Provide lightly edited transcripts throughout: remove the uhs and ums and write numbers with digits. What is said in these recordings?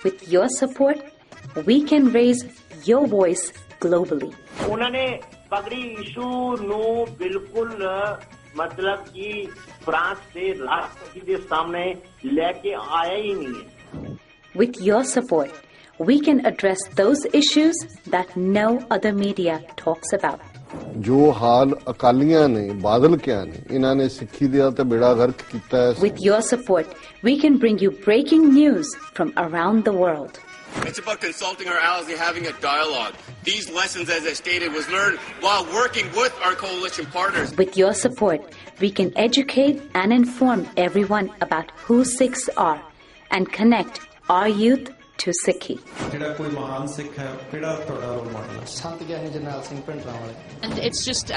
With your support, we can raise your voice globally. उन्होंने पगड़ी issue no बिल्कुल मतलब कि फ्रांस से राष्ट्रपति के सामने लेके आया ही नहीं है. With your support, we can address those issues that no other media talks about. जो हाल अकालियां ने बादल क्या ने इन्हां ने सिੱਖੀ दिया ते बेड़ा गर्क कीता है. With your support, we can bring you breaking news from around the world. It's about consulting our allies and having a dialogue. These lessons, as I stated, was learned while working with our coalition partners. With your support, we can educate and inform everyone about who Sikhs are and connect our youth to Sikhi. And it's just,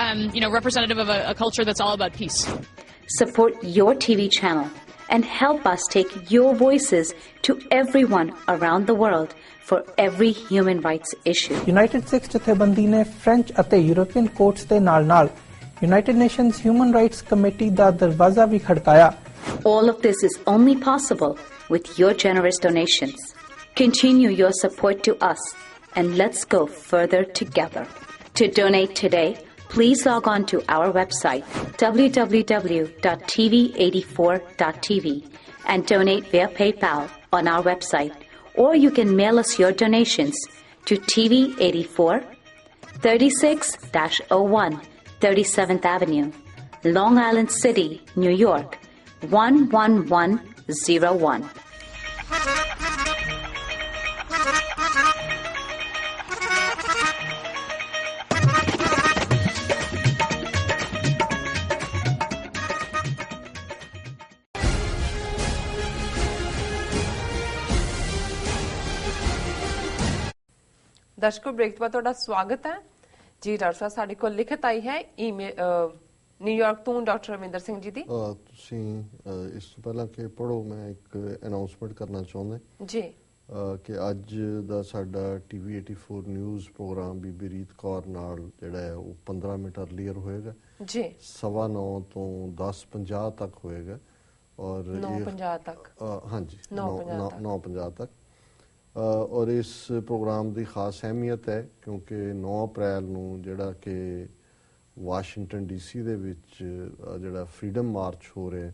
representative of a culture that's all about peace. Support your TV channel and help us take your voices to everyone around the world for every human rights issue. United Sikhs ਜਥੇਬੰਦੀ ਨੇ French ਅਤੇ European courts ਦੇ ਨਾਲ-ਨਾਲ United Nations Human Rights Committee ਦਾ ਦਰਵਾਜ਼ਾ ਵੀ ਖੜਕਾਇਆ. All of this is only possible with your generous donations. Continue your support to us and let's go further together. To donate today, please log on to our website www.tv84.tv and donate via PayPal on our website, or you can mail us your donations to TV84 36-01 37th Avenue, Long Island City, New York 11101. दर्शकों break के बाद ਤੁਹਾਡਾ ਸਵਾਗਤ ਹੈ ਜੀ। Doctor ਸਾਹਿਬ ਸਾਡੇ ਕੋਲ ਲਿਖਤ ਆਈ ਹੈ ਈਮੇਲ ਨਿਊਯਾਰਕ ਤੋਂ ਡਾਕਟਰ ਰਵਿੰਦਰ ਸਿੰਘ ਜੀ ਦੀ। ਤੁਸੀਂ ਇਸ ਤੋਂ ਪਹਿਲਾਂ ਕਿ ਪੜੋ ਮੈਂ ਇੱਕ ਅਨਾਉਂਸਮੈਂਟ ਕਰਨਾ ਚਾਹੁੰਦਾ ਜੀ ਕਿ ਅੱਜ ਦਾ ਸਾਡਾ ਟੀਵੀ 84 ਨਿਊਜ਼ ਪ੍ਰੋਗਰਾਮ ਬੀਬੀ ਰੀਤ ਕੌਰ ਨਾਲ ਜਿਹੜਾ ਹੈ ਉਹ 15 ਮਿੰਟ ਅਰਲੀਅਰ ਹੋਏਗਾ ਜੀ 9:15 ਤੋਂ 10:50 ਤੱਕ ਹੋਏਗਾ ਔਰ 9:50 ਤੱਕ ਹਾਂਜੀ 9:50 ਤੱਕ। और इस प्रोग्राम की खास अहमियत है क्योंकि 9 अप्रैल ਨੂੰ ਜਿਹੜਾ ਕਿ ਵਾਸ਼ਿੰਗਟਨ ਡੀਸੀ ਦੇ ਵਿੱਚ ਜਿਹੜਾ ਫਰੀडम ਮਾਰਚ ਹੋ ਰਿਹਾ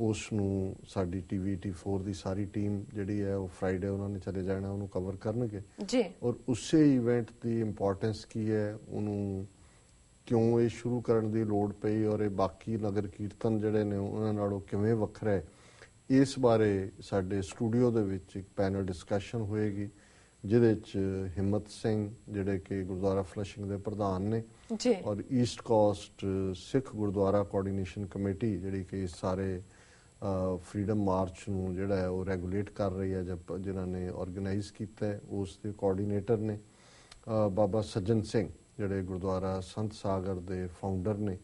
ਉਸ ਨੂੰ ਸਾਡੀ ਟੀਵੀ 84 ਦੀ ਸਾਰੀ ਟੀਮ ਜਿਹੜੀ ਹੈ ਉਹ ਫਰਾਈਡੇ ਉਹਨਾਂ ਨੇ ਚਲੇ ਜਾਣਾ ਉਹਨੂੰ ਕਵਰ ਕਰਨਗੇ ਜੀ। ਔਰ ਉਸੇ ਇਵੈਂਟ ਦੀ ਇੰਪੋਰਟੈਂਸ ਕੀ ਹੈ ਉਹਨੂੰ ਕਿਉਂ ਇਹ ਸ਼ੁਰੂ ਕਰਨ ਦੀ ਲੋੜ ਪਈ ਔਰ ਇਹ ਬਾਕੀ ਨਗਰ ਕੀਰਤਨ ਜਿਹੜੇ ਨੇ ਉਹਨਾਂ ਨਾਲੋਂ ਕਿਵੇਂ ਵੱਖਰਾ ਹੈ इस बारे साडे स्टूडियो दे विच एक पैनल डिस्कशन होएगी जिहदे च हिम्मत सिंह जिहड़े कि गुरुद्वारा फ्लशिंग दे प्रधान ने और East Coast Sikh gurdwara coordination committee जिहड़ी कि सारे फ्रीडम मार्च नूं जिहड़ा है वो रेगूलेट कर रही है जब जिन्हां ने ऑर्गेनाइज कीता है उस दे कोआर्डिनेटर ने बाबा सज्जन सिंह जिहड़े गुरुद्वारा संत सागर दे फाउंडर ने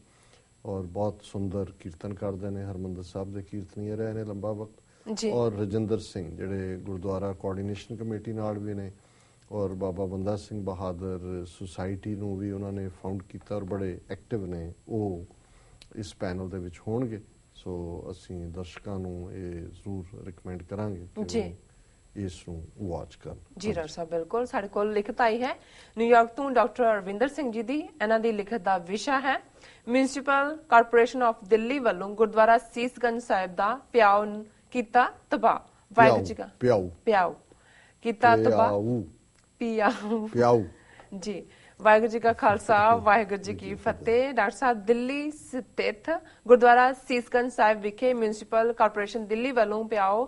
और बहुत सुंदर कीर्तन करते हैं हरमंदर साहब के कीर्तनीय रहे ने लंबा वक्त और रजिंदर सिंह जिहड़े गुरुद्वारा कोआर्डिनेशन कमेटी नाल भी ने और बाबा बंदा सिंह बहादुर सुसाइटी नूं भी उन्होंने फाउंड किया और बड़े एक्टिव ने वो इस पैनल दे विच होणगे। सो असीं दर्शकां नूं ये जरूर रिकमेंड करांगे कि इस नूं वॉच कर जी। डॉक्टर साहब बिल्कुल साडे कोल लिखत आई है न्यूयॉर्क तो डॉक्टर रविंदर सिंह जी दी। इन्हां दी लिखत दा विशा है म्यूनिसिपल कारपोरेशन ऑफ दिल्ली वालों गुरुद्वारा सीसगंज साहिब दा प्याऊ कीता तबाह। वाहिगुरू जी का प्याऊ कीता तबाह प्याऊ जी। वाहिगुरू जी का खालसा वाहिगुरू जी की फतेह। डॉक्टर साहब दिल्ली स्थित गुरुद्वारा सीसगंज साहिब विखे म्यूनिसिपल कारपोरेशन दिल्ली वालों प्याऊ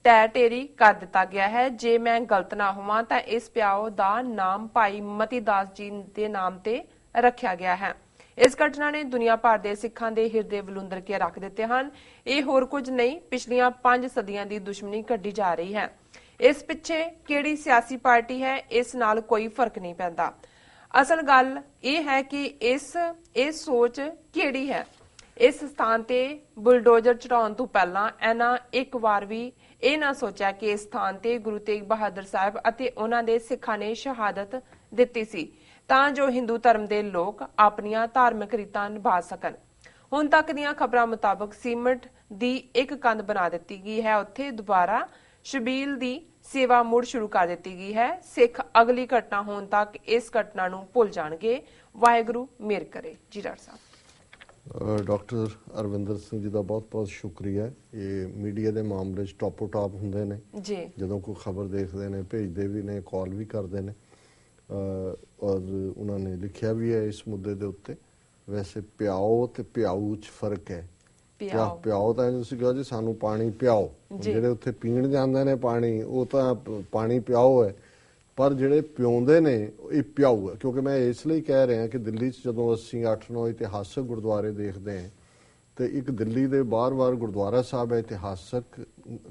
ਢਹਿ ਢੇਰੀ ਕਰ ਦਿੱਤਾ ਗਿਆ ਹੈ। ਜੇ ਮੈਂ ਗਲਤ ਨਾ ਹੋਵਾਂ ਤਾਂ ਇਸ ਪਿਆਓ ਦਾ ਨਾਮ ਭਾਈ ਮਤੀ ਦਾਸ ਜੀ ਦੇ ਨਾਮ ਤੇ ਰੱਖਿਆ ਗਿਆ ਹੈ। ਇਸ ਘਟਨਾ ਨੇ ਦੁਨੀਆ ਭਰ ਦੇ ਸਿੱਖਾਂ ਦੇ ਹਿਰਦੇ ਬਲੁੰਦਰ ਕੇ ਰੱਖ ਦਿੱਤੇ ਹਨ। ਇਹ ਹੋਰ ਕੁਝ ਨਹੀਂ ਪਿਛਲੀਆਂ 5 ਸਦੀਆਂ ਦੀ ਦੁਸ਼ਮਣੀ ਕੱਢੀ ਜਾ ਰਹੀ ਹੈ। ਇਸ ਪਿੱਛੇ ਕਿਹੜੀ ਸਿਆਸੀ ਪਾਰਟੀ ਹੈ ਇਸ ਨਾਲ ਕੋਈ ਫਰਕ ਨਹੀਂ ਪੈਂਦਾ। ਅਸਲ ਗੱਲ ਇਹ ਹੈ ਕਿ ਇਹ ਸੋਚ ਕਿਹੜੀ ਹੈ। ਇਸ ਸਥਾਨ ਤੇ ਬੁਲਡੋਜ਼ਰ ਚੜਾਉਣ ਤੋਂ ਪਹਿਲਾਂ ਇਹਨਾਂ ਇੱਕ ਵਾਰ ਵੀ ਇਹ ਨਾ ਸੋਚਿਆ ਕਿ ਇਸ ਸਥਾਨ ਤੇ ਗੁਰੂ ਤੇਗ ਬਹਾਦਰ ਸਾਹਿਬ ਅਤੇ ਉਹਨਾਂ ਦੇ ਸਿੱਖਾਂ ਨੇ ਸ਼ਹਾਦਤ ਦਿੱਤੀ ਸੀ ਤਾਂ ਜੋ ਹਿੰਦੂ ਧਰਮ ਦੇ ਲੋਕ ਆਪਣੀਆਂ ਧਾਰਮਿਕ ਰੀਤਾਂ ਨਿਭਾ ਸਕਣ। ਹੁਣ ਤੱਕ ਦੀਆਂ ਖਬਰਾਂ ਮੁਤਾਬਕ ਸੀਮਟ ਦੀ ਇੱਕ ਕੰਧ ਬਣਾ ਦਿੱਤੀ ਗਈ ਹੈ। ਉੱਥੇ ਦੁਬਾਰਾ ਸ਼ਬੀਲ ਦੀ ਸੇਵਾ ਮੁੜ ਸ਼ੁਰੂ ਕਰ ਦਿੱਤੀ ਗਈ ਹੈ। ਸਿੱਖ ਅਗਲੀ ਘਟਨਾ ਹੋਣ ਤੱਕ ਇਸ ਘਟਨਾ ਨੂੰ ਭੁੱਲ ਜਾਣਗੇ। ਵਾਹਿਗੁਰੂ ਮਿਹਰ ਕਰੇ ਜੀ। ਡਾਕਟਰ ਸਾਹਿਬ, ਡਾਕਟਰ ਅਰਵਿੰਦਰ ਸਿੰਘ ਜੀ ਦਾ ਬਹੁਤ ਬਹੁਤ ਸ਼ੁਕਰੀਆ। ਇਹ ਮੀਡੀਆ ਦੇ ਮਾਮਲੇ 'ਚ ਟਾਪੋ ਟਾਪ ਹੁੰਦੇ ਨੇ ਜੀ, ਜਦੋਂ ਕੋਈ ਖਬਰ ਦੇਖਦੇ ਨੇ, ਭੇਜਦੇ ਵੀ ਨੇ, ਕਾਲ ਵੀ ਕਰਦੇ ਨੇ, ਔਰ ਉਹਨਾਂ ਨੇ ਲਿਖਿਆ ਵੀ ਹੈ ਇਸ ਮੁੱਦੇ ਦੇ ਉੱਤੇ। ਵੈਸੇ ਪਿਆਓ ਤੇ ਪਿਆਊ 'ਚ ਫਰਕ ਹੈ। ਪਿਆਓ ਤਾਂ ਤੁਸੀਂ ਕਹੋ ਜੀ ਸਾਨੂੰ ਪਾਣੀ ਪਿਆਓ, ਜਿਹੜੇ ਉੱਥੇ ਪੀਣ ਜਾਂਦੇ ਨੇ ਪਾਣੀ, ਉਹ ਤਾਂ ਪਾਣੀ ਪਿਆਓ ਹੈ, ਪਰ ਜਿਹੜੇ ਪਿਉਂਦੇ ਨੇ ਇਹ ਪਿਆਊ ਹੈ। ਕਿਉਂਕਿ ਮੈਂ ਇਸ ਲਈ ਕਹਿ ਰਿਹਾ ਕਿ ਦਿੱਲੀ 'ਚ ਜਦੋਂ ਅਸੀਂ 8-9 ਇਤਿਹਾਸਕ ਗੁਰਦੁਆਰੇ ਦੇਖਦੇ ਹਾਂ ਤੇ ਇੱਕ ਦਿੱਲੀ ਦੇ ਬਾਰ-ਬਾਰ ਗੁਰਦੁਆਰਾ ਸਾਹਿਬ ਹੈ ਇਤਿਹਾਸਕ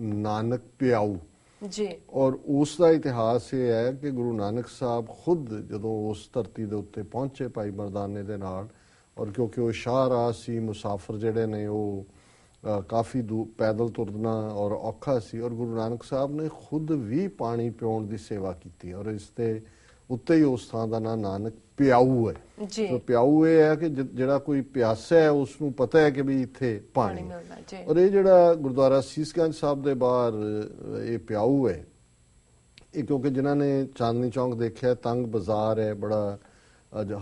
ਨਾਨਕ ਪਿਆਊ ਜੀ, ਔਰ ਉਸ ਦਾ ਇਤਿਹਾਸ ਇਹ ਹੈ ਕਿ ਗੁਰੂ ਨਾਨਕ ਸਾਹਿਬ ਖੁਦ ਜਦੋਂ ਉਸ ਧਰਤੀ ਦੇ ਉੱਤੇ ਪਹੁੰਚੇ ਭਾਈ ਮਰਦਾਨੇ ਦੇ ਨਾਲ, ਔਰ ਕਿਉਂਕਿ ਉਹ ਸ਼ਾਹਰਾਹ ਸੀ, ਮੁਸਾਫਰ ਜਿਹੜੇ ਨੇ ਉਹ ਕਾਫੀ ਦੂਰ ਪੈਦਲ ਤੁਰਨਾ ਔਰ ਔਖਾ ਸੀ, ਔਰ ਗੁਰੂ ਨਾਨਕ ਸਾਹਿਬ ਨੇ ਖੁਦ ਵੀ ਪਾਣੀ ਪਿਉਣ ਦੀ ਸੇਵਾ ਕੀਤੀ, ਔਰ ਇਸ ਦੇ ਉੱਤੇ ਹੀ ਉਸ ਥਾਂ ਦਾ ਨਾਂ ਨਾਨਕ ਪਿਆਊ ਹੈ। ਸੋ ਪਿਆਊ ਇਹ ਹੈ ਕਿ ਜਿਹੜਾ ਕੋਈ ਪਿਆਸਾ ਹੈ ਉਸ ਨੂੰ ਪਤਾ ਹੈ ਕਿ ਵੀ ਇੱਥੇ ਪਾਣੀ, ਔਰ ਇਹ ਜਿਹੜਾ ਗੁਰਦੁਆਰਾ ਸੀਸਗੰਜ ਸਾਹਿਬ ਦੇ ਬਾਹਰ ਇਹ ਪਿਆਊ ਹੈ, ਇਹ ਕਿਉਂਕਿ ਜਿਨ੍ਹਾਂ ਨੇ ਚਾਂਦਨੀ ਚੌਂਕ ਦੇਖਿਆ, ਤੰਗ ਬਾਜ਼ਾਰ ਹੈ ਬੜਾ,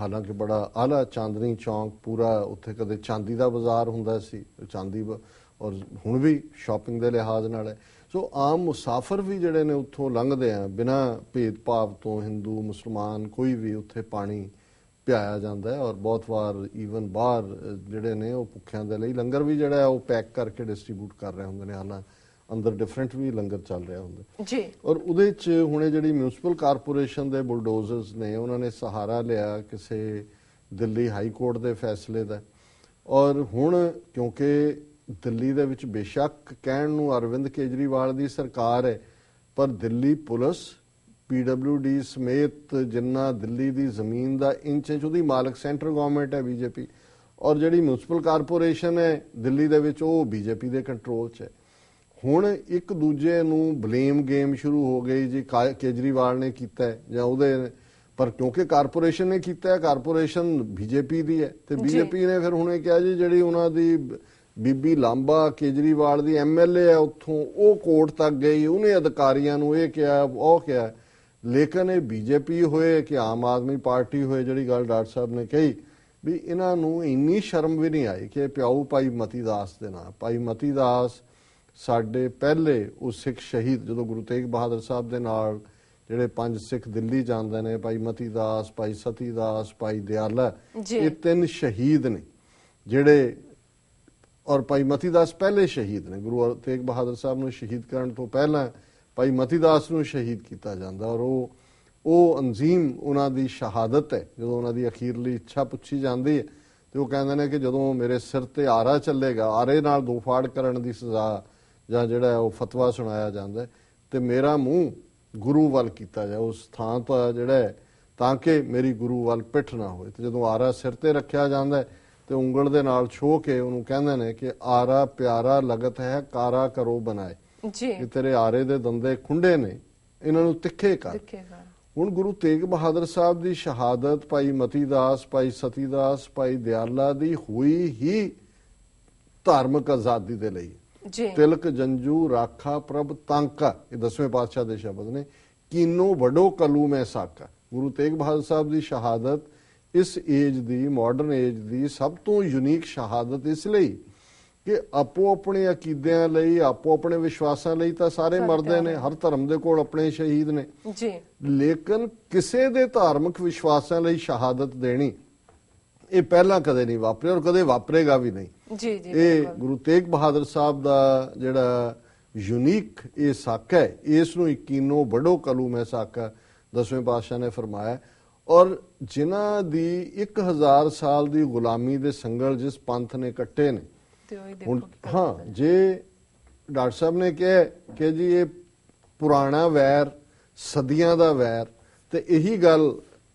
ਹਾਲਾਂਕਿ ਬੜਾ ਆਲਾ ਚਾਂਦਨੀ ਚੌਂਕ ਪੂਰਾ, ਉੱਥੇ ਕਦੇ ਚਾਂਦੀ ਦਾ ਬਾਜ਼ਾਰ ਹੁੰਦਾ ਸੀ, ਚਾਂਦੀ, ਔਰ ਹੁਣ ਵੀ ਸ਼ਾਪਿੰਗ ਦੇ ਲਿਹਾਜ਼ ਨਾਲ ਹੈ। ਸੋ ਆਮ ਮੁਸਾਫਰ ਵੀ ਜਿਹੜੇ ਨੇ ਉੱਥੋਂ ਲੰਘਦੇ ਆ ਬਿਨਾਂ ਭੇਦਭਾਵ ਤੋਂ, ਹਿੰਦੂ ਮੁਸਲਮਾਨ ਕੋਈ ਵੀ, ਉੱਥੇ ਪਾਣੀ ਪਿਆਇਆ ਜਾਂਦਾ ਹੈ। ਔਰ ਬਹੁਤ ਵਾਰ ਈਵਨ ਬਾਹਰ ਜਿਹੜੇ ਨੇ ਉਹ ਭੁੱਖਿਆਂ ਦੇ ਲਈ ਲੰਗਰ ਵੀ ਜਿਹੜਾ ਹੈ ਉਹ ਪੈਕ ਕਰਕੇ ਡਿਸਟ੍ਰੀਬਿਊਟ ਕਰ ਰਹੇ ਹੁੰਦੇ ਨੇ, ਹਾਲਾਂਕਿ ਅੰਦਰ ਡਿਫਰੈਂਟ ਵੀ ਲੰਗਰ ਚੱਲ ਰਿਹਾ ਹੁੰਦਾ ਜੀ। ਔਰ ਉਹਦੇ 'ਚ ਹੁਣੇ ਜਿਹੜੀ ਮਿਊਨਿਸਪਲ ਕਾਰਪੋਰੇਸ਼ਨ ਦੇ ਬੁਲਡੋਜ਼ਰਸ ਨੇ, ਉਹਨਾਂ ਨੇ ਸਹਾਰਾ ਲਿਆ ਕਿਸੇ ਦਿੱਲੀ ਹਾਈ ਕੋਰਟ ਦੇ ਫੈਸਲੇ ਦਾ, ਔਰ ਹੁਣ ਕਿਉਂਕਿ ਦਿੱਲੀ ਦੇ ਵਿੱਚ ਬੇਸ਼ੱਕ ਕਹਿਣ ਨੂੰ ਅਰਵਿੰਦ ਕੇਜਰੀਵਾਲ ਦੀ ਸਰਕਾਰ ਹੈ, ਪਰ ਦਿੱਲੀ ਪੁਲਿਸ PWD ਸਮੇਤ ਜਿੰਨਾ ਦਿੱਲੀ ਦੀ ਜ਼ਮੀਨ ਦਾ ਇੰਚ ਉਹਦੀ ਮਾਲਕ ਸੈਂਟਰਲ ਗਵਰਨਮੈਂਟ ਹੈ BJP, ਔਰ ਜਿਹੜੀ ਮਿਊਨਿਸਪਲ ਕਾਰਪੋਰੇਸ਼ਨ ਹੈ ਦਿੱਲੀ ਦੇ ਵਿੱਚ ਉਹ BJP ਦੇ ਕੰਟਰੋਲ 'ਚ ਹੈ। ਹੁਣ ਇੱਕ ਦੂਜੇ ਨੂੰ ਬਲੇਮ ਗੇਮ ਸ਼ੁਰੂ ਹੋ ਗਈ ਜੀ, ਕੇਜਰੀਵਾਲ ਨੇ ਕੀਤਾ ਜਾਂ ਉਹਦੇ, ਪਰ ਕਿਉਂਕਿ ਕਾਰਪੋਰੇਸ਼ਨ ਨੇ ਕੀਤਾ ਹੈ, ਕਾਰਪੋਰੇਸ਼ਨ BJP ਦੀ ਹੈ, ਤੇ BJP ਨੇ ਫਿਰ ਹੁਣੇ ਕਿਹਾ ਜੀ ਜਿਹੜੀ ਉਹਨਾਂ ਦੀ ਬੀਬੀ ਲਾਂਬਾ ਕੇਜਰੀਵਾਲ ਦੀ MLA ਹੈ ਉੱਥੋਂ, ਉਹ ਕੋਰਟ ਤੱਕ ਗਈ, ਉਹਨੇ ਅਧਿਕਾਰੀਆਂ ਨੂੰ ਇਹ ਕਿਹਾ ਉਹ ਕਿਹਾ। ਲੇਕਿਨ ਇਹ BJP ਹੋਏ ਕਿ ਆਮ ਆਦਮੀ ਪਾਰਟੀ ਹੋਏ, ਜਿਹੜੀ ਗੱਲ ਡਾਕਟਰ ਸਾਹਿਬ ਨੇ ਕਹੀ ਵੀ ਇਹਨਾਂ ਨੂੰ ਇੰਨੀ ਸ਼ਰਮ ਵੀ ਨਹੀਂ ਆਈ ਕਿ ਪਿਆਊ ਭਾਈ ਮਤੀ ਦਾਸ ਦੇ ਨਾਂ, ਭਾਈ ਮਤੀ ਦਾਸ ਸਾਡੇ ਪਹਿਲੇ ਉਹ ਸਿੱਖ ਸ਼ਹੀਦ, ਜਦੋਂ ਗੁਰੂ ਤੇਗ ਬਹਾਦਰ ਸਾਹਿਬ ਦੇ ਨਾਲ ਜਿਹੜੇ 5 ਸਿੱਖ ਦਿੱਲੀ ਜਾਂਦੇ ਨੇ, ਭਾਈ ਮਤੀ ਦਾਸ, ਭਾਈ ਸਤੀ ਦਾਸ, ਭਾਈ ਦਿਆਲਾ, ਇਹ 3 ਸ਼ਹੀਦ ਨੇ ਜਿਹੜੇ, ਔਰ ਭਾਈ ਮਤੀ ਦਾਸ ਪਹਿਲੇ ਸ਼ਹੀਦ ਨੇ। ਗੁਰੂ ਤੇਗ ਬਹਾਦਰ ਸਾਹਿਬ ਨੂੰ ਸ਼ਹੀਦ ਕਰਨ ਤੋਂ ਪਹਿਲਾਂ ਭਾਈ ਮਤੀ ਦਾਸ ਨੂੰ ਸ਼ਹੀਦ ਕੀਤਾ ਜਾਂਦਾ, ਔਰ ਉਹ ਅੰਜ਼ੀਮ ਉਹਨਾਂ ਦੀ ਸ਼ਹਾਦਤ ਹੈ। ਜਦੋਂ ਉਹਨਾਂ ਦੀ ਅਖੀਰਲੀ ਇੱਛਾ ਪੁੱਛੀ ਜਾਂਦੀ ਹੈ ਤੇ ਉਹ ਕਹਿੰਦੇ ਨੇ ਕਿ ਜਦੋਂ ਮੇਰੇ ਸਿਰ ਤੇ ਆਰਾ ਚੱਲੇਗਾ, ਆਰੇ ਨਾਲ 2 ਫਾੜ ਕਰਨ ਦੀ ਸਜ਼ਾ ਜਾਂ ਜਿਹੜਾ ਉਹ ਫਤਵਾ ਸੁਣਾਇਆ ਜਾਂਦਾ ਤੇ ਮੇਰਾ ਮੂੰਹ ਗੁਰੂ ਵੱਲ ਕੀਤਾ ਜਾਏ ਉਸ ਥਾਂ ਤੋਂ ਜਿਹੜਾ, ਤਾਂ ਕਿ ਮੇਰੀ ਗੁਰੂ ਵੱਲ ਪਿੱਠ ਨਾ ਹੋਏ। ਤੇ ਜਦੋਂ ਆਰਾ ਸਿਰ ਤੇ ਰੱਖਿਆ ਜਾਂਦਾ ਤੇ ਉਂਗਲ ਦੇ ਨਾਲ ਛੋਹ ਕੇ ਉਹਨੂੰ ਕਹਿੰਦੇ ਨੇ ਕਿ ਆਰਾ ਪਿਆਰਾ ਲਗਤ ਹੈ, ਕਾਰਾ ਕਰੋ ਬਣਾਏ ਜੀ, ਤੇਰੇ ਆਰੇ ਦੇ ਦੰਦੇ ਖੁੰਡੇ ਨੇ, ਇਹਨਾਂ ਨੂੰ ਤਿੱਖੇ ਕਰ। ਹੁਣ ਗੁਰੂ ਤੇਗ ਬਹਾਦਰ ਸਾਹਿਬ ਦੀ ਸ਼ਹਾਦਤ ਭਾਈ ਮਤੀ ਦਾਸ, ਭਾਈ ਸਤੀ ਦਾਸ, ਭਾਈ ਦਿਆਲਾ ਦੀ ਹੋਈ ਹੀ ਧਾਰਮਿਕ ਆਜ਼ਾਦੀ ਦੇ ਲਈ। ਤਿਲਕ ਜੰਜੂ ਰਾਖਾ ਪ੍ਰਭ ਤਾਂਕਾ, ਇਹ 10ਵੇਂ ਪਾਤਸ਼ਾਹ ਦੇ ਸ਼ਬਦ ਨੇ, ਕੀਨੋ ਵੱਡੋ ਕਲੂ ਮੈਂ ਸਾਕਾ। ਗੁਰੂ ਤੇਗ ਬਹਾਦਰ ਸਾਹਿਬ ਦੀ ਸ਼ਹਾਦਤ ਇਸ ਏਜ ਦੀ, ਮਾਡਰਨ ਏਜ ਦੀ ਸਭ ਤੋਂ ਯੂਨੀਕ ਸ਼ਹਾਦਤ ਇਸ ਲਈ ਕਿ ਆਪੋ ਆਪਣੇ ਅਕੀਦਿਆਂ ਲਈ, ਆਪੋ ਆਪਣੇ ਵਿਸ਼ਵਾਸਾਂ ਲਈ ਤਾਂ ਸਾਰੇ ਮਰਦੇ ਨੇ, ਹਰ ਧਰਮ ਦੇ ਕੋਲ ਆਪਣੇ ਸ਼ਹੀਦ ਨੇ ਜੀ, ਲੇਕਿਨ ਕਿਸੇ ਦੇ ਧਾਰਮਿਕ ਵਿਸ਼ਵਾਸਾਂ ਲਈ ਸ਼ਹਾਦਤ ਦੇਣੀ ਇਹ ਪਹਿਲਾਂ ਕਦੇ ਨਹੀਂ ਵਾਪਰਿਆ ਔਰ ਕਦੇ ਵਾਪਰੇਗਾ ਵੀ ਨਹੀਂ ਜੀ। ਇਹ ਗੁਰੂ ਤੇਗ ਬਹਾਦਰ ਸਾਹਿਬ ਦਾ ਜਿਹੜਾ ਯੂਨੀਕ ਇਹ ਸਾਕਾ ਹੈ, ਇਸ ਨੂੰ ਕੀਨੋ ਵੱਡੋ ਕਲੂ ਮੈਂ ਸਾਕਾ 10ਵੇਂ ਪਾਤਸ਼ਾਹ ਨੇ ਫਰਮਾਇਆ। ਔਰ ਜਿਨ੍ਹਾਂ ਦੀ 1000 ਸਾਲ ਦੀ ਗੁਲਾਮੀ ਦੇ ਸੰਗਲ ਜਿਸ ਪੰਥ ਨੇ ਕੱਟੇ ਨੇ, ਹੁਣ ਹਾਂ ਜੇ ਡਾਕਟਰ ਸਾਹਿਬ ਨੇ ਕਿਹਾ ਕਿ ਜੀ ਇਹ ਪੁਰਾਣਾ ਵੈਰ, ਸਦੀਆਂ ਦਾ ਵੈਰ, ਤੇ ਇਹੀ ਗੱਲ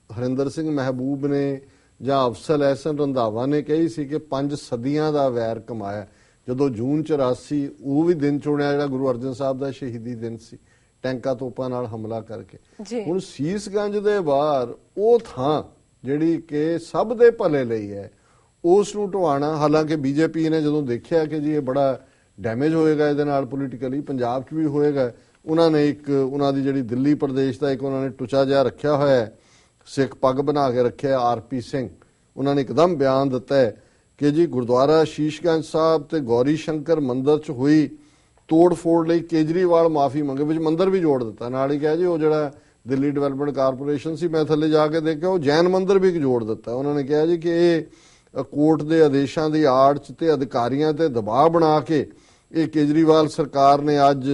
ਹਰਿੰਦਰ ਸਿੰਘ ਮਹਿਬੂਬ ਨੇ ਜਾਂ ਅਫਸਲ ਅਹਿਸਨ ਰੰਧਾਵਾ ਨੇ ਕਹੀ ਸੀ ਕਿ 5 ਸਦੀਆਂ ਦਾ ਵੈਰ ਕਮਾਇਆ। ਜਦੋਂ ਜੂਨ 84 ਉਹ ਵੀ ਦਿਨ ਚੁਣਿਆ ਜਿਹੜਾ ਗੁਰੂ ਅਰਜਨ ਸਾਹਿਬ ਦਾ ਸ਼ਹੀਦੀ ਦਿਨ ਸੀ, ਟੈਂਕਾਂ ਤੋਪਾਂ ਨਾਲ ਹਮਲਾ ਕਰਕੇ। ਹੁਣ ਸੀਸਗੰਜ ਦੇ ਬਾਹਰ ਉਹ ਥਾਂ ਜਿਹੜੀ ਕਿ ਸਭ ਦੇ ਭਲੇ ਲਈ ਹੈ, ਉਸ ਨੂੰ ਢਵਾਣਾ, ਹਾਲਾਂਕਿ BJP ਨੇ ਜਦੋਂ ਦੇਖਿਆ ਕਿ ਜੀ ਇਹ ਬੜਾ ਡੈਮੇਜ ਹੋਏਗਾ ਇਹਦੇ ਨਾਲ ਪੋਲੀਟੀਕਲੀ, ਪੰਜਾਬ 'ਚ ਵੀ ਹੋਏਗਾ, ਉਹਨਾਂ ਨੇ ਇੱਕ ਉਹਨਾਂ ਦੀ ਜਿਹੜੀ ਦਿੱਲੀ ਪ੍ਰਦੇਸ਼ ਦਾ ਇੱਕ ਉਹਨਾਂ ਨੇ ਟੁਚਾ ਜਿਹਾ ਰੱਖਿਆ ਹੋਇਆ ਹੈ, ਸਿੱਖ ਪੱਗ ਬਣਾ ਕੇ ਰੱਖਿਆ ਆਰਪੀ ਸਿੰਘ। ਉਹਨਾਂ ਨੇ ਇੱਕਦਮ ਬਿਆਨ ਦਿੱਤਾ ਹੈ ਕਿ ਜੀ ਗੁਰਦੁਆਰਾ ਸ਼ੀਸ਼ਗੰਜ ਸਾਹਿਬ ਤੇ ਗੌਰੀ ਸ਼ੰਕਰ ਮੰਦਿਰ 'ਚ ਹੋਈ ਤੋੜ ਫੋੜ ਲਈ ਕੇਜਰੀਵਾਲ ਮਾਫੀ ਮੰਗੇ, ਵਿੱਚ ਮੰਦਿਰ ਵੀ ਜੋੜ ਦਿੱਤਾ। ਨਾਲ ਹੀ ਕਿਹਾ ਜੀ ਉਹ ਜਿਹੜਾ ਦਿੱਲੀ ਡਿਵੈਲਪਮੈਂਟ ਕਾਰਪੋਰੇਸ਼ਨ ਸੀ, ਮੈਂ ਥੱਲੇ ਜਾ ਕੇ ਦੇਖਿਆ ਉਹ ਜੈਨ ਮੰਦਿਰ ਵੀ ਜੋੜ ਦਿੱਤਾ। ਉਹਨਾਂ ਨੇ ਕਿਹਾ ਜੀ ਕਿ ਇਹ ਕੋਰਟ ਦੇ ਆਦੇਸ਼ਾਂ ਦੀ ਆੜ 'ਚ ਤੇ ਅਧਿਕਾਰੀਆਂ ਤੇ ਦਬਾਅ ਬਣਾ ਕੇ ਇਹ ਕੇਜਰੀਵਾਲ ਸਰਕਾਰ ਨੇ ਅੱਜ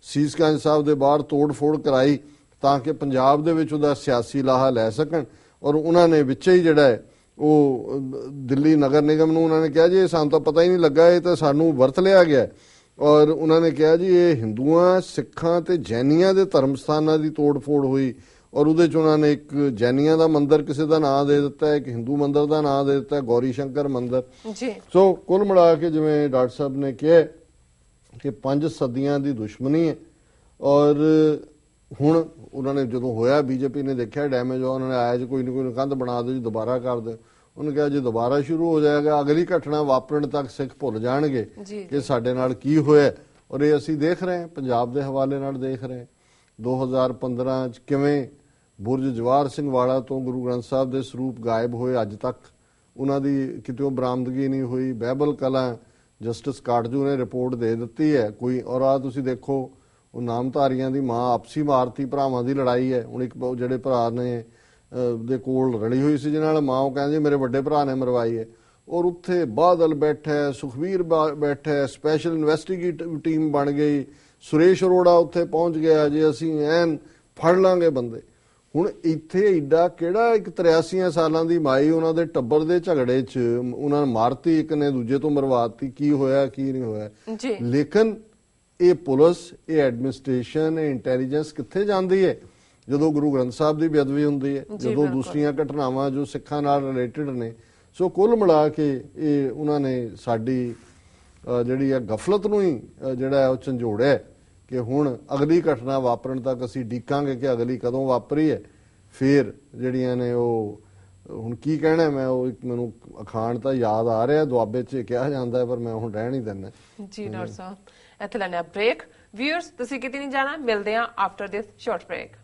ਸੀਸਗੰਜ ਸਾਹਿਬ ਦੇ ਬਾਹਰ ਤੋੜ ਫੋੜ ਕਰਾਈ ਤਾਂ ਕਿ ਪੰਜਾਬ ਦੇ ਵਿੱਚ ਉਹਦਾ ਸਿਆਸੀ ਲਾਹਾ ਲੈ ਸਕਣ। ਔਰ ਉਹਨਾਂ ਨੇ ਵਿੱਚ ਹੀ ਜਿਹੜਾ ਹੈ ਉਹ ਦਿੱਲੀ ਨਗਰ ਨਿਗਮ ਨੂੰ ਉਹਨਾਂ ਨੇ ਕਿਹਾ ਜੀ ਸਾਨੂੰ ਤਾਂ ਪਤਾ ਹੀ ਨਹੀਂ ਲੱਗਾ, ਇਹ ਤਾਂ ਸਾਨੂੰ ਵਰਤ ਲਿਆ ਗਿਆ। ਔਰ ਉਹਨਾਂ ਨੇ ਕਿਹਾ ਜੀ ਇਹ ਹਿੰਦੂਆਂ, ਸਿੱਖਾਂ ਤੇ ਜੈਨੀਆਂ ਦੇ ਧਰਮ ਸਥਾਨਾਂ ਦੀ ਤੋੜ ਫੋੜ ਹੋਈ ਔਰ ਉਹਦੇ 'ਚ ਉਹਨਾਂ ਨੇ ਇੱਕ ਜੈਨੀਆਂ ਦਾ ਮੰਦਿਰ ਕਿਸੇ ਦਾ ਨਾਂ ਦੇ ਦਿੱਤਾ, ਇੱਕ ਹਿੰਦੂ ਮੰਦਿਰ ਦਾ ਨਾਂ ਦੇ ਦਿੱਤਾ, ਗੌਰੀ ਸ਼ੰਕਰ ਮੰਦਿਰ। ਸੋ ਕੁੱਲ ਮਿਲਾ ਕੇ ਜਿਵੇਂ ਡਾਕਟਰ ਸਾਹਿਬ ਨੇ ਕਿਹਾ ਕਿ 5 ਸਦੀਆਂ ਦੀ ਦੁਸ਼ਮਣੀ ਹੈ। ਔਰ ਹੁਣ ਉਹਨਾਂ ਨੇ ਜਦੋਂ ਹੋਇਆ ਬੀਜੇਪੀ ਨੇ ਦੇਖਿਆ ਡੈਮੇਜ ਹੋ, ਉਹਨਾਂ ਨੇ ਆਇਆ ਜੀ ਕੋਈ ਨਾ ਕੋਈ ਕੰਧ ਬਣਾ ਦਿਓ ਜੀ, ਦੁਬਾਰਾ ਕਰ ਦਿਓ। ਉਹਨੇ ਕਿਹਾ ਜੇ ਦੁਬਾਰਾ ਸ਼ੁਰੂ ਹੋ ਜਾਏਗਾ ਅਗਲੀ ਘਟਨਾ ਵਾਪਰਨ ਤੱਕ ਸਿੱਖ ਭੁੱਲ ਜਾਣਗੇ ਕਿ ਸਾਡੇ ਨਾਲ ਕੀ ਹੋਇਆ। ਔਰ ਇਹ ਅਸੀਂ ਦੇਖ ਰਹੇ ਹਾਂ, ਪੰਜਾਬ ਦੇ ਹਵਾਲੇ ਨਾਲ ਦੇਖ ਰਹੇ ਹਾਂ 2015 ਚ ਕਿਵੇਂ ਬੁਰਜ ਜਵਾਹਰ ਸਿੰਘ ਵਾਲਾ ਤੋਂ ਗੁਰੂ ਗ੍ਰੰਥ ਸਾਹਿਬ ਦੇ ਸਰੂਪ ਗਾਇਬ ਹੋਏ, ਅੱਜ ਤੱਕ ਉਹਨਾਂ ਦੀ ਕਿਤੇ ਬਰਾਮਦਗੀ ਨਹੀਂ ਹੋਈ। ਬਹਿਬਲ ਕਲਾਂ ਜਸਟਿਸ ਕਾਟਜੂ ਨੇ ਰਿਪੋਰਟ ਦੇ ਦਿੱਤੀ ਹੈ ਕੋਈ, ਔਰ ਆ ਤੁਸੀਂ ਦੇਖੋ ਉਹ ਨਾਮਧਾਰੀਆਂ ਦੀ ਮਾਂ ਆਪਸੀ ਮਾਰਤੀ ਭਰਾਵਾਂ ਦੀ ਲੜਾਈ ਹੈ। ਹੁਣ ਇੱਕ ਜਿਹੜੇ ਭਰਾ ਨੇ ਦੇ ਕੋਲ ਰਲੀ ਹੋਈ ਸੀ ਜਿਹਨਾਂ ਨਾਲ ਮਾਂ, ਉਹ ਕਹਿੰਦੇ ਮੇਰੇ ਵੱਡੇ ਭਰਾ ਨੇ ਮਰਵਾਈ ਹੈ। ਔਰ ਉੱਥੇ ਬਾਦਲ ਬੈਠਾ, ਸੁਖਵੀਰ ਬੈਠਾ, ਸਪੈਸ਼ਲ ਇਨਵੈਸਟੀਗੇਟਿਵ ਟੀਮ ਬਣ ਗਈ, ਸੁਰੇਸ਼ ਅਰੋੜਾ ਉੱਥੇ ਪਹੁੰਚ ਗਿਆ ਜੇ ਅਸੀਂ ਐਨ ਫੜ ਲਾਂਗੇ ਬੰਦੇ। ਹੁਣ ਇੱਥੇ ਏਡਾ ਕਿਹੜਾ ਇੱਕ 83 ਸਾਲਾਂ ਦੀ ਮਾਈ ਉਹਨਾਂ ਦੇ ਟੱਬਰ ਦੇ ਝਗੜੇ 'ਚ ਉਹਨਾਂ ਨੇ ਮਾਰਤੀ, ਇੱਕ ਨੇ ਦੂਜੇ ਤੋਂ ਮਰਵਾਤੀ, ਕੀ ਹੋਇਆ ਕੀ ਨਹੀਂ ਹੋਇਆ। ਲੇਕਿਨ ਇਹ ਪੁਲਿਸ, ਇਹ ਐਡਮਿਨਿਸਟ੍ਰੇਸ਼ਨ, ਇਹ ਇੰਟੈਲੀਜੈਂਸ ਕਿੱਥੇ ਜਾਂਦੀ ਹੈ ਜਦੋਂ ਗੁਰੂ ਗ੍ਰੰਥ ਸਾਹਿਬ ਦੀ ਬੇਅਦਬੀ ਹੁੰਦੀ ਹੈ, ਜਦੋਂ ਦੂਸਰੀਆਂ ਘਟਨਾਵਾਂ ਜੋ ਸਿੱਖਾਂ ਨਾਲ ਰਿਲੇਟਡ ਨੇ। ਸੋ ਕੁੱਲ ਮਿਲਾ ਕੇ ਇਹ ਉਹਨਾਂ ਨੇ ਸਾਡੀ ਜਿਹੜੀ ਹੈ ਗਫਲਤ ਨੂੰ ਹੀ ਜਿਹੜਾ ਉਹ ਝੰਜੋੜਿਆ ਕਿ ਹੁਣ ਅਗਲੀ ਘਟਨਾ ਵਾਪਰਨ ਤੱਕ ਅਸੀਂ ਡੀਕਾਂਗੇ ਕਿ ਅਗਲੀ ਕਦੋਂ ਵਾਪਰੀ ਹੈ। ਫਿਰ ਜਿਹੜੀਆਂ ਨੇ ਉਹ ਹੁਣ ਕੀ ਕਹਿਣਾ, ਮੈਂ ਉਹ ਇੱਕ ਮੈਨੂੰ ਅਖਾਣ ਤਾਂ ਯਾਦ ਆ ਰਿਹਾ, ਦੁਆਬੇ 'ਚ ਕਿਹਾ ਜਾਂਦਾ ਪਰ ਮੈਂ ਹੁਣ ਰਹਿਣ ਹੀ ਦਿੰਦਾ ਜੀ। ਡਾਕਟਰ ਸਾਹਿਬ ਇੱਥੇ ਲੈਣਾ ਬ੍ਰੇਕ। ਵਿਊਅਰਸ ਤੁਸੀਂ ਕਿਤੇ ਨਹੀਂ ਜਾਣਾ, ਮਿਲਦੇ ਹਾਂ ਆਫਟਰ ਦਿਸ ਸ਼ਾਰਟ ਬ੍ਰੇਕ।